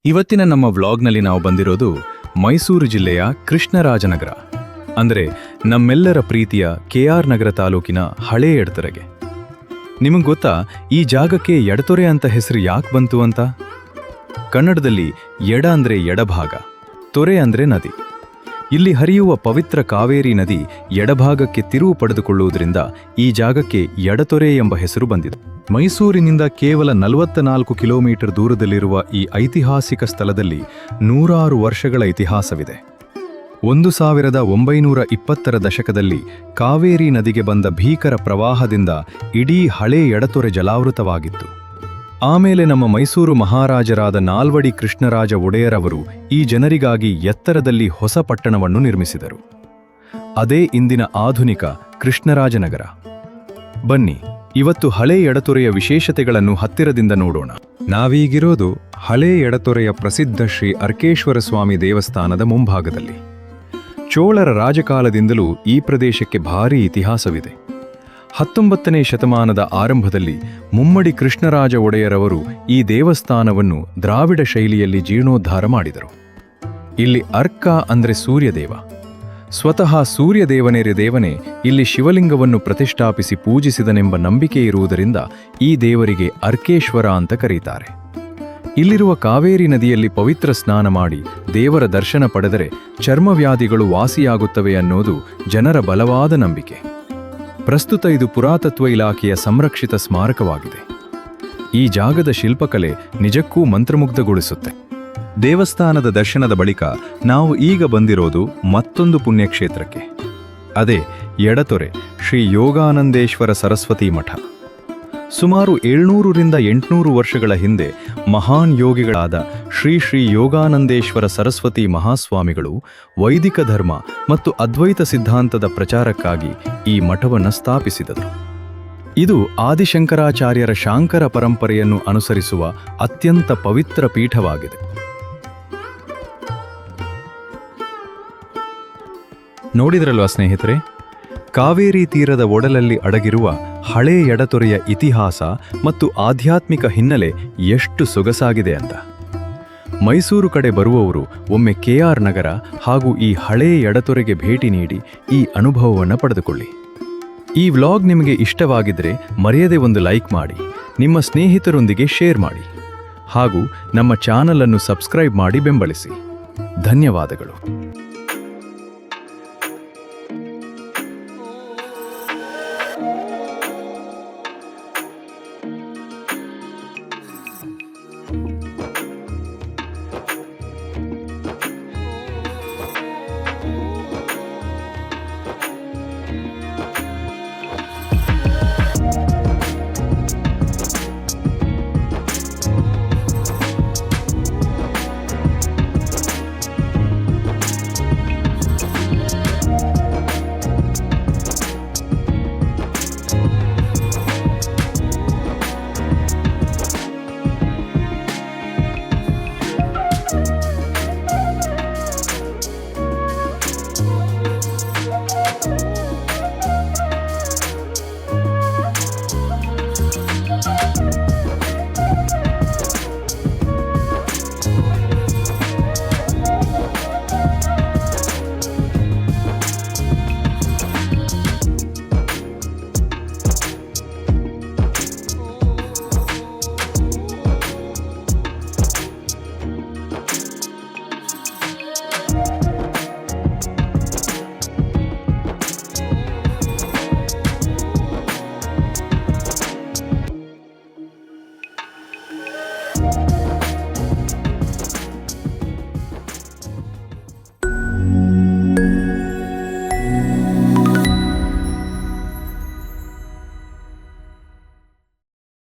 ಇವತ್ತಿನ ನಮ್ಮ ವ್ಲಾಗ್ನಲ್ಲಿ ನಾವು ಬಂದಿರೋದು ಮೈಸೂರು ಜಿಲ್ಲೆಯ ಕೃಷ್ಣರಾಜನಗರ, ಅಂದರೆ ನಮ್ಮೆಲ್ಲರ ಪ್ರೀತಿಯ ಕೆಆರ್ ನಗರ ತಾಲೂಕಿನ ಹಳೇ ಎಡತೊರೆಗೆ. ನಿಮಗೆ ಗೊತ್ತಾ ಈ ಜಾಗಕ್ಕೆ ಎಡತೊರೆ ಅಂತ ಹೆಸರು ಯಾಕೆ ಬಂತು ಅಂತ? ಕನ್ನಡದಲ್ಲಿ ಎಡ ಅಂದರೆ ಎಡಭಾಗ, ತೊರೆ ಅಂದರೆ ನದಿ. ಇಲ್ಲಿ ಹರಿಯುವ ಪವಿತ್ರ ಕಾವೇರಿ ನದಿ ಎಡಭಾಗಕ್ಕೆ ತಿರುವು ಪಡೆದುಕೊಳ್ಳುವುದರಿಂದ ಈ ಜಾಗಕ್ಕೆ ಎಡತೊರೆ ಎಂಬ ಹೆಸರು ಬಂದಿದೆ. ಮೈಸೂರಿನಿಂದ ಕೇವಲ 44 ಕಿಲೋಮೀಟರ್ ದೂರದಲ್ಲಿರುವ ಈ ಐತಿಹಾಸಿಕ ಸ್ಥಳದಲ್ಲಿ 100 ವರ್ಷಗಳ ಇತಿಹಾಸವಿದೆ. 1920ರ ದಶಕದಲ್ಲಿ ಕಾವೇರಿ ನದಿಗೆ ಬಂದ ಭೀಕರ ಪ್ರವಾಹದಿಂದ ಇಡೀ ಹಳೇ ಎಡತೊರೆ ಜಲಾವೃತವಾಗಿತ್ತು. ಆಮೇಲೆ ನಮ್ಮ ಮೈಸೂರು ಮಹಾರಾಜರಾದ ನಾಲ್ವಡಿ ಕೃಷ್ಣರಾಜ ಒಡೆಯರವರು ಈ ಜನರಿಗಾಗಿ ಎತ್ತರದಲ್ಲಿ ಹೊಸ ಪಟ್ಟಣವನ್ನು ನಿರ್ಮಿಸಿದರು. ಅದೇ ಇಂದಿನ ಆಧುನಿಕ ಕೃಷ್ಣರಾಜನಗರ. ಬನ್ನಿ, ಇವತ್ತು ಹಳೇ ಎಡತೊರೆಯ ವಿಶೇಷತೆಗಳನ್ನು ಹತ್ತಿರದಿಂದ ನೋಡೋಣ. ನಾವೀಗಿರೋದು ಹಳೇ ಎಡತೊರೆಯ ಪ್ರಸಿದ್ಧ ಶ್ರೀ ಅರ್ಕೇಶ್ವರ ಸ್ವಾಮಿ ದೇವಸ್ಥಾನದ ಮುಂಭಾಗದಲ್ಲಿ. ಚೋಳರ ರಾಜಕಾಲದಿಂದಲೂ ಈ ಪ್ರದೇಶಕ್ಕೆ ಭಾರೀ ಇತಿಹಾಸವಿದೆ. 19ನೇ ಶತಮಾನದ ಆರಂಭದಲ್ಲಿ ಮುಮ್ಮಡಿ ಕೃಷ್ಣರಾಜ ಒಡೆಯರವರು ಈ ದೇವಸ್ಥಾನವನ್ನು ದ್ರಾವಿಡ ಶೈಲಿಯಲ್ಲಿ ಜೀರ್ಣೋದ್ಧಾರ ಮಾಡಿದರು. ಇಲ್ಲಿ ಅರ್ಕ ಅಂದರೆ ಸೂರ್ಯದೇವ. ಸ್ವತಃ ಸೂರ್ಯದೇವನೇ ದೇವನೇ ಇಲ್ಲಿ ಶಿವಲಿಂಗವನ್ನು ಪ್ರತಿಷ್ಠಾಪಿಸಿ ಪೂಜಿಸಿದನೆಂಬ ನಂಬಿಕೆ ಇರುವುದರಿಂದ ಈ ದೇವರಿಗೆ ಅರ್ಕೇಶ್ವರ ಅಂತ ಕರೀತಾರೆ. ಇಲ್ಲಿರುವ ಕಾವೇರಿ ನದಿಯಲ್ಲಿ ಪವಿತ್ರ ಸ್ನಾನ ಮಾಡಿ ದೇವರ ದರ್ಶನ ಪಡೆದರೆ ಚರ್ಮವ್ಯಾಧಿಗಳು ವಾಸಿಯಾಗುತ್ತವೆ ಅನ್ನೋದು ಜನರ ಬಲವಾದ ನಂಬಿಕೆ. ಪ್ರಸ್ತುತ ಇದು ಪುರಾತತ್ವ ಇಲಾಖೆಯ ಸಂರಕ್ಷಿತ ಸ್ಮಾರಕವಾಗಿದೆ. ಈ ಜಾಗದ ಶಿಲ್ಪಕಲೆ ನಿಜಕ್ಕೂ ಮಂತ್ರಮುಗ್ಧಗೊಳಿಸುತ್ತೆ. ದೇವಸ್ಥಾನದ ದರ್ಶನದ ಬಳಿಕ ನಾವು ಈಗ ಬಂದಿರೋದು ಮತ್ತೊಂದು ಪುಣ್ಯಕ್ಷೇತ್ರಕ್ಕೆ. ಅದೇ ಎಡತೊರೆ ಶ್ರೀ ಯೋಗಾನಂದೇಶ್ವರ ಸರಸ್ವತಿ ಮಠ. ಸುಮಾರು 700ರಿಂದ 800 ವರ್ಷಗಳ ಹಿಂದೆ ಮಹಾನ್ ಯೋಗಿಗಳಾದ ಶ್ರೀ ಯೋಗಾನಂದೇಶ್ವರ ಸರಸ್ವತಿ ಮಹಾಸ್ವಾಮಿಗಳು ವೈದಿಕ ಧರ್ಮ ಮತ್ತು ಅದ್ವೈತ ಸಿದ್ಧಾಂತದ ಪ್ರಚಾರಕ್ಕಾಗಿ ಈ ಮಠವನ್ನು ಸ್ಥಾಪಿಸಿದರು. ಇದು ಆದಿಶಂಕರಾಚಾರ್ಯರ ಶಾಂಕರ ಪರಂಪರೆಯನ್ನು ಅನುಸರಿಸುವ ಅತ್ಯಂತ ಪವಿತ್ರ ಪೀಠವಾಗಿದೆ. ನೋಡಿದ್ರಲ್ವಾ ಸ್ನೇಹಿತರೆ, ಕಾವೇರಿ ತೀರದ ಒಡಲಲ್ಲಿ ಅಡಗಿರುವ ಹಳೇ ಎಡತೊರೆಯ ಇತಿಹಾಸ ಮತ್ತು ಆಧ್ಯಾತ್ಮಿಕ ಹಿನ್ನೆಲೆ ಎಷ್ಟು ಸೊಗಸಾಗಿದೆ ಅಂತ. ಮೈಸೂರು ಕಡೆ ಬರುವವರು ಒಮ್ಮೆ ಕೆಆರ್ ನಗರ ಹಾಗೂ ಈ ಹಳೇ ಎಡತೊರೆಗೆ ಭೇಟಿ ನೀಡಿ ಈ ಅನುಭವವನ್ನು ಪಡೆದುಕೊಳ್ಳಿ. ಈ ವ್ಲಾಗ್ ನಿಮಗೆ ಇಷ್ಟವಾಗಿದ್ದರೆ ಮರೆಯದೆ ಒಂದು ಲೈಕ್ ಮಾಡಿ, ನಿಮ್ಮ ಸ್ನೇಹಿತರೊಂದಿಗೆ ಶೇರ್ ಮಾಡಿ ಹಾಗೂ ನಮ್ಮ ಚಾನಲ್ ಅನ್ನು ಸಬ್ಸ್ಕ್ರೈಬ್ ಮಾಡಿ ಬೆಂಬಲಿಸಿ. ಧನ್ಯವಾದಗಳು.